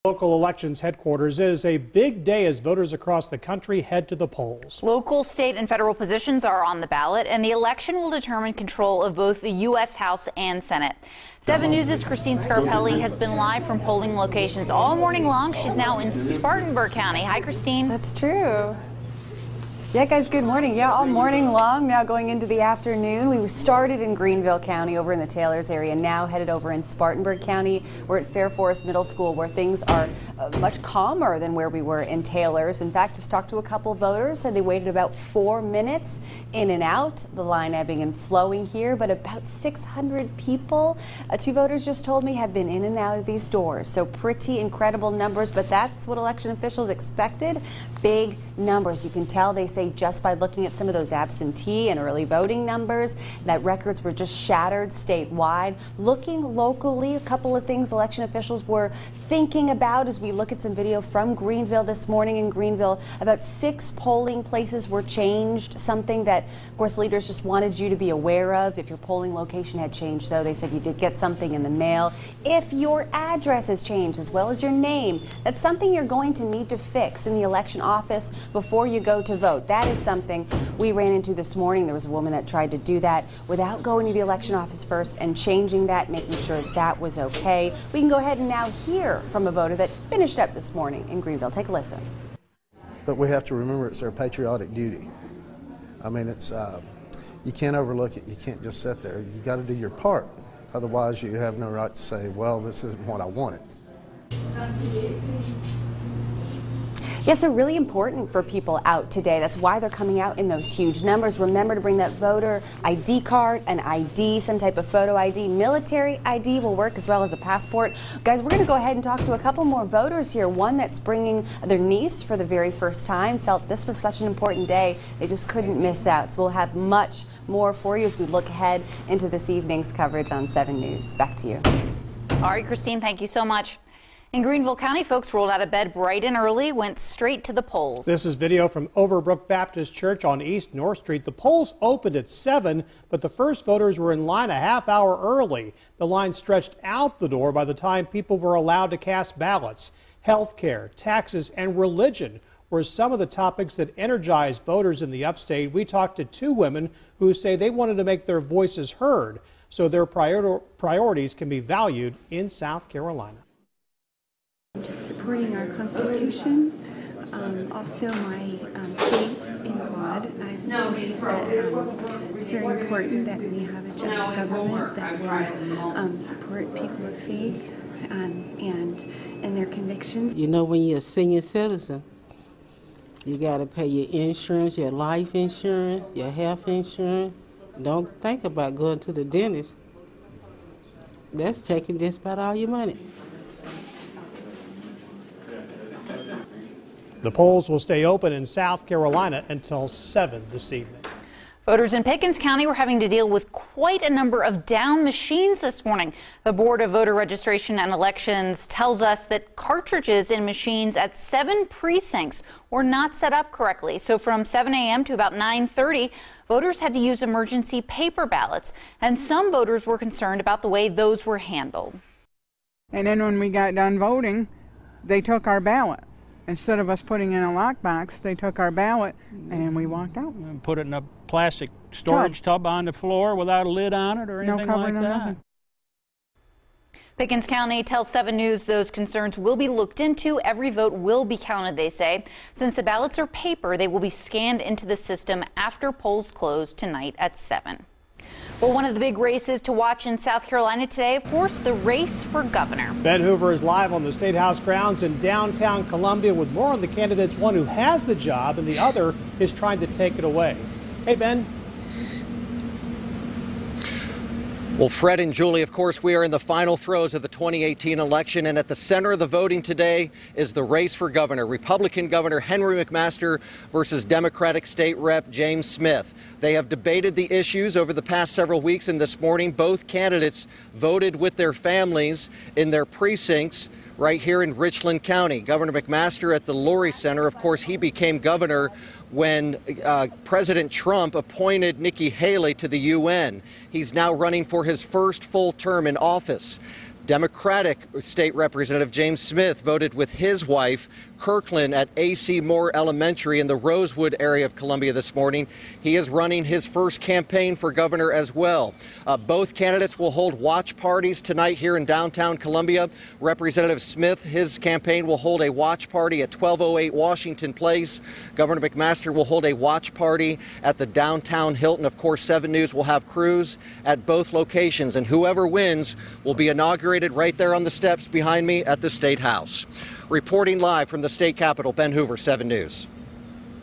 Local elections headquarters. It is a big day as voters across the country head to the polls. Local, state, and federal positions are on the ballot, and the election will determine control of both the U.S. House and Senate. 7 News' Christine Scarpelli has been live from polling locations all morning long. She's now in Spartanburg County. Hi, Christine. That's true. Yeah, guys, good morning. Yeah, all morning long, now going into the afternoon. We started in Greenville County over in the Taylors area, now headed over in Spartanburg County. We're at Fair Forest Middle School, where things are much calmer than where we were in Taylors. In fact, just talked to a couple voters, said they waited about 4 minutes in and out. The line ebbing and flowing here, but about 600 people, 2 voters just told me, have been in and out of these doors. So pretty incredible numbers, but that's what election officials expected. Big numbers. You can tell, they say, just by looking at some of those absentee and early voting numbers, that records were just shattered statewide. Looking locally, a couple of things election officials were thinking about as we look at some video from Greenville this morning. In Greenville, about 6 polling places were changed, something that, of course, leaders just wanted you to be aware of. If your polling location had changed, though, they said you did get something in the mail. If your address has changed, as well as your name, that's something you're going to need to fix in the election office before you go to vote. That is something we ran into this morning. There was a woman that tried to do that without going to the election office first and changing that, making sure that was okay. We can go ahead and now hear from a voter that finished up this morning in Greenville. Take a listen. But we have to remember it's their patriotic duty. I mean, it's you can't overlook it. You can't just sit there. You got to do your part. Otherwise, you have no right to say, well, this isn't what I wanted. Yes, so really important for people out today. That's why they're coming out in those huge numbers. Remember to bring that voter ID card, an ID, some type of photo ID. Military ID will work, as well as a passport. Guys, we're going to go ahead and talk to a couple more voters here. One that's bringing their niece for the very first time, felt this was such an important day, they just couldn't miss out. So we'll have much more for you as we look ahead into this evening's coverage on 7 News. Back to you. All right, Christine, thank you so much. In Greenville County, folks rolled out of bed bright and early, went straight to the polls. This is video from Overbrook Baptist Church on East North Street. The polls opened at 7, but the first voters were in line a half hour early. The line stretched out the door by the time people were allowed to cast ballots. Health care, taxes, and religion were some of the topics that energized voters in the upstate. We talked to 2 women who say they wanted to make their voices heard so their priorities can be valued in South Carolina. Just supporting our Constitution, also my faith in God. I believe that it's very important that we have a just government that will support people of faith and their convictions. You know, when you're a senior citizen, you got to pay your insurance, your life insurance, your health insurance. Don't think about going to the dentist. That's taking just about all your money. The polls will stay open in South Carolina until 7 this evening. Voters in Pickens County were having to deal with quite a number of down machines this morning. The Board of Voter Registration and Elections tells us that cartridges in machines at 7 precincts were not set up correctly. So from 7 a.m. to about 9:30, voters had to use emergency paper ballots, and some voters were concerned about the way those were handled. And then when we got done voting, they took our ballot. Instead of us putting in a lockbox, they took our ballot and we walked out. And put it in a plastic storage tub on the floor without a lid on it or anything like that. Nothing. Pickens County tells 7 News those concerns will be looked into. Every vote will be counted, they say. Since the ballots are paper, they will be scanned into the system after polls close tonight at 7. Well, one of the big races to watch in South Carolina today, of course, the race for governor. Ben Hoover is live on the State House grounds in downtown Columbia with more on the candidates, one who has the job and the other is trying to take it away. Hey, Ben. Well, Fred and Julie, of course, we are in the final throes of the 2018 election, and at the center of the voting today is the race for governor. Republican Governor Henry McMaster versus Democratic State Rep James Smith. They have debated the issues over the past several weeks, and this morning both candidates voted with their families in their precincts right here in Richland County. Governor McMaster at the Lurie Center. Of course, he became governor when President Trump appointed Nikki Haley to the UN. He's now running for his first full term in office. Democratic State Representative James Smith voted with his wife, Kirkland, at A.C. Moore Elementary in the Rosewood area of Columbia this morning. He is running his first campaign for governor as well. Both candidates will hold watch parties tonight here in downtown Columbia. Representative Smith, his campaign will hold a watch party at 1208 Washington Place. Governor McMaster will hold a watch party at the downtown Hilton. Of course, 7 News will have crews at both locations, and whoever wins will be inaugurated right there on the steps behind me at the State House. Reporting live from the state capitol, Ben Hoover, 7 News.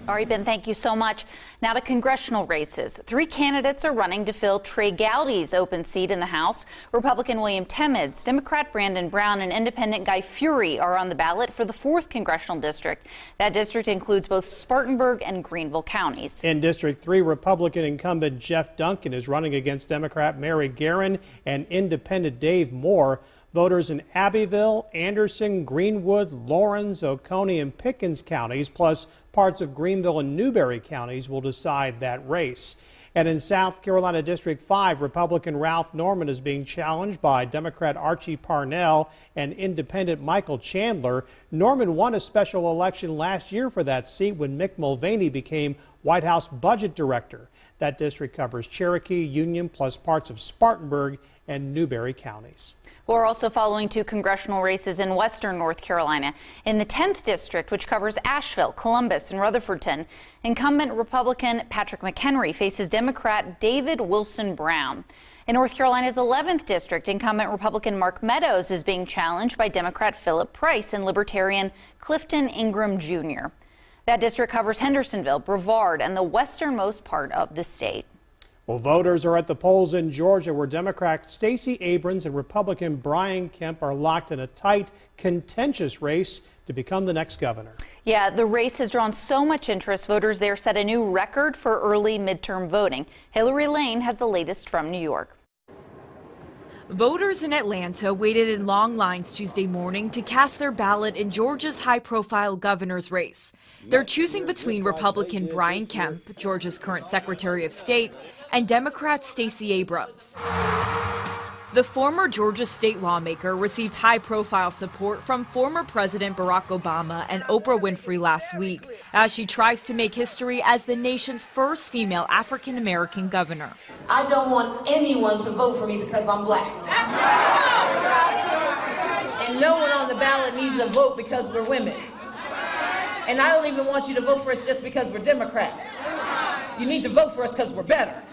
All right, Ben, thank you so much. Now to congressional races. 3 candidates are running to fill Trey Gowdy's open seat in the House. Republican William Timmons, Democrat Brandon Brown, and Independent Guy Fury are on the ballot for the 4th congressional district. That district includes both Spartanburg and Greenville counties. In District 3, Republican incumbent Jeff Duncan is running against Democrat Mary Guerin and Independent Dave Moore. Voters in Abbeville, Anderson, Greenwood, Lawrence, Oconee, and Pickens counties, plus parts of Greenville and Newberry counties, will decide that race. And in South Carolina District 5, Republican Ralph Norman is being challenged by Democrat Archie Parnell and Independent Michael Chandler. Norman won a special election last year for that seat when Mick Mulvaney became White House Budget Director. That district covers Cherokee, Union, plus parts of Spartanburg and Newberry counties. We're also following 2 congressional races in western North Carolina. In the 10th district, which covers Asheville, Columbus, and Rutherfordton, incumbent Republican Patrick McHenry faces Democrat David Wilson Brown. In North Carolina's 11th district, incumbent Republican Mark Meadows is being challenged by Democrat Philip Price and Libertarian Clifton Ingram Jr. That district covers Hendersonville, Brevard, and the westernmost part of the state. Well, voters are at the polls in Georgia, where Democrat Stacey Abrams and Republican Brian Kemp are locked in a tight, contentious race to become the next governor. Yeah, the race has drawn so much interest. Voters there set a new record for early midterm voting. Hillary Lane has the latest from New York. Voters in Atlanta waited in long lines Tuesday morning to cast their ballot in Georgia's high-profile governor's race. They're choosing between Republican Brian Kemp, Georgia's current Secretary of State, and Democrat Stacey Abrams. The former Georgia state lawmaker received high-profile support from former President Barack Obama and Oprah Winfrey last week as she tries to make history as the nation's first female African-American governor. I don't want anyone to vote for me because I'm black. And no one on the ballot needs to vote because we're women. And I don't even want you to vote for us just because we're Democrats. You need to vote for us because we're better.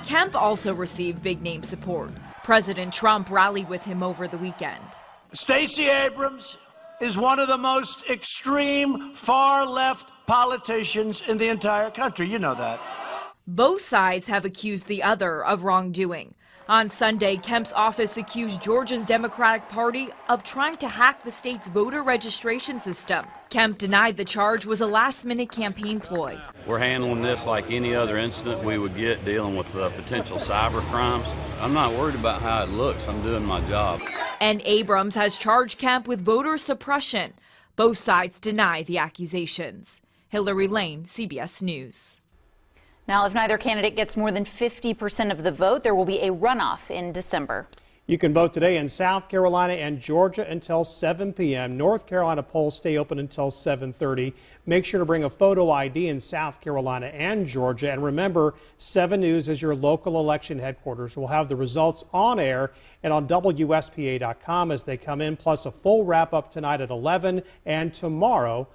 Kemp also received big-name support. President Trump rallied with him over the weekend. Stacey Abrams is one of the most extreme far-left politicians in the entire country. You know that. Both sides have accused the other of wrongdoing. On Sunday, Kemp's office accused Georgia's Democratic Party of trying to hack the state's voter registration system. Kemp denied the charge was a last-minute campaign ploy. We're handling this like any other incident we would get dealing with potential cyber crimes. I'm not worried about how it looks. I'm doing my job. And Abrams has charged Kemp with voter suppression. Both sides deny the accusations. Hillary Lane, CBS News. Now, if neither candidate gets more than 50% of the vote, there will be a runoff in December. You can vote today in South Carolina and Georgia until 7 p.m. North Carolina polls stay open until 7:30. Make sure to bring a photo ID in South Carolina and Georgia. And remember, 7 News is your local election headquarters. We'll have the results on air and on WSPA.com as they come in, plus a full wrap-up tonight at 11 and tomorrow